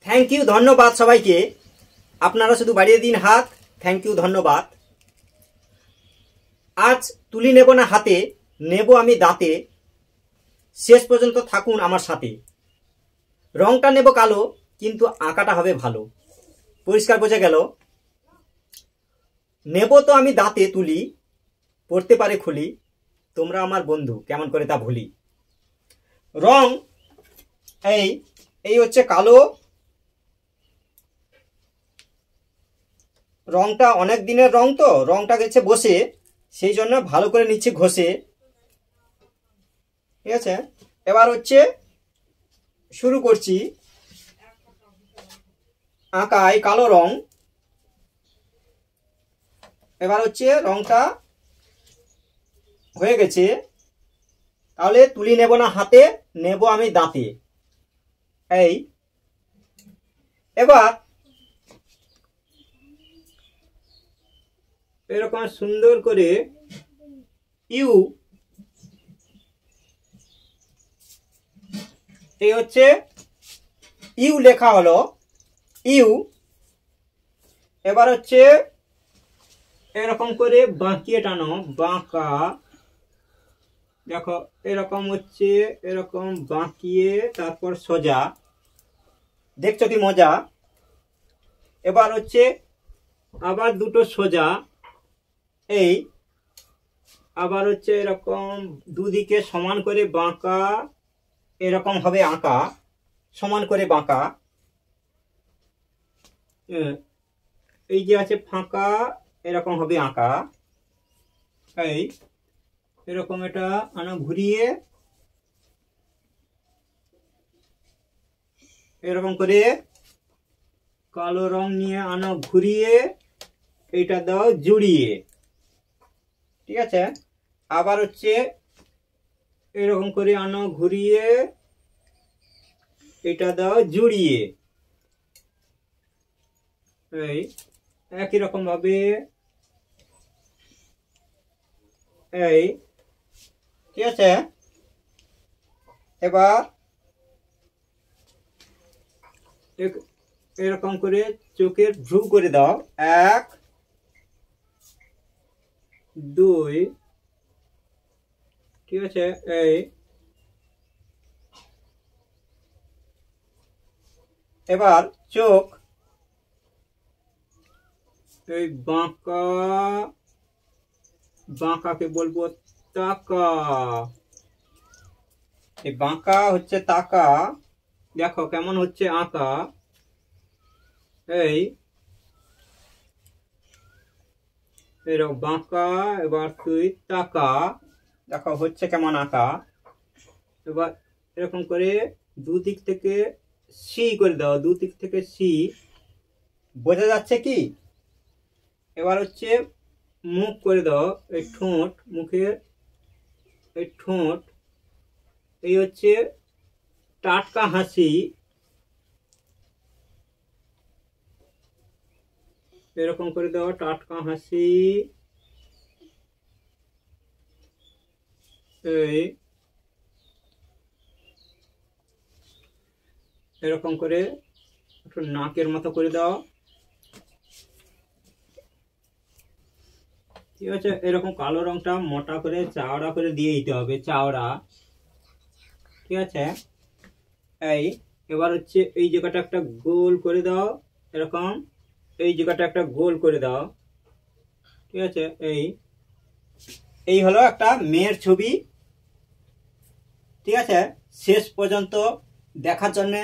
Thank you धन्यवाद सबाइके আপনারা শুধু বাড়িয়ে দিন হাত। থ্যাংক ইউ ধন্যবাদ। আজ তুলি নেব না হাতে, নেব আমি দাঁতে। শেষ পর্যন্ত থাকুন আমার সাথে। রংটা নেব কালো, কিন্তু আঁকাটা হবে ভালো। পরিষ্কার বোঝা গেল। নেব তো আমি দাঁতে তুলি, পড়তে পারে খুলি, তোমরা আমার বন্ধু কেমন করে তা ভুলি। রং এই হচ্ছে কালো। রংটা অনেক দিনের রং তো, রংটা গেছে বসে, সেই জন্য ভালো করে নিচ্ছি ঘষে। ঠিক আছে, এবার হচ্ছে শুরু করছি আঁকা। এই কালো রং, এবার হচ্ছে রংটা হয়ে গেছে। তাহলে তুলি নেব না হাতে, নেব আমি দাঁতে। এবার এরকম সুন্দর করে ইউ, এই হচ্ছে ইউ লেখা হলো ইউ। এবার হচ্ছে এরকম করে বাঁকিয়ে টানো, বাঁকা। দেখো এরকম হচ্ছে, এরকম বাঁকিয়ে তারপর সোজা। দেখছো কি মজা। এবার হচ্ছে আবার দুটো সোজা, এই আবার হচ্ছে এরকম দুদিকে সমান করে বাঁকা, এরকম হবে আঁকা, সমান করে বাঁকা। এই যে আছে ফাঁকা, এরকম হবে আঁকা। এই এরকম এটা আনা ঘুরিয়ে, এরকম করে কালো রং নিয়ে আনা ঘুরিয়ে, এইটা দাও জুড়িয়ে। ঠিক আছে, আবার হচ্ছে এরকম করে আনো ঘুরিয়ে, এটা দাও জুড়িয়ে। এই একই রকম ভাবে এই। ঠিক আছে, এবার এরকম করে চোখের ভ্রু করে দাও। 1 2। ঠিক আছে, এই এবার চোখ, এই বাঁকা, বাঁকাকে বলবো তাকা। এই বাঁকা হচ্ছে তাকা। দেখো কেমন হচ্ছে আঁকা। এই এরকম বাঁকা, এবার তুই তাকা। দেখো হচ্ছে কেমন আঁকা। এবার এরকম করে দুদিক থেকে সি করে দাও, দুদিক থেকে সি। বোঝা যাচ্ছে কি। এবার হচ্ছে মুখ করে দাও, এই ঠোঁট, মুখের এই ঠোঁট, এই হচ্ছে টাটকা হাসি। এরকম করে দাও টাটকা হাসি। এই এরকম করে একটু নাকের মতো করে দাও। ঠিক আছে, এরকম কালো রংটা মোটা করে চাওড়া করে দিয়ে দিতে হবে, চাওড়া। ঠিক আছে, এই এবার হচ্ছে এই জায়গাটা একটা গোল করে দাও, এরকম এই জায়গাটা একটা গোল করে দাও। ঠিক আছে, এই হলো একটা মেয়ের ছবি। ঠিক আছে, শেষ পর্যন্ত দেখার জন্য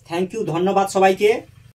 থ্যাংক ইউ, ধন্যবাদ সবাইকে।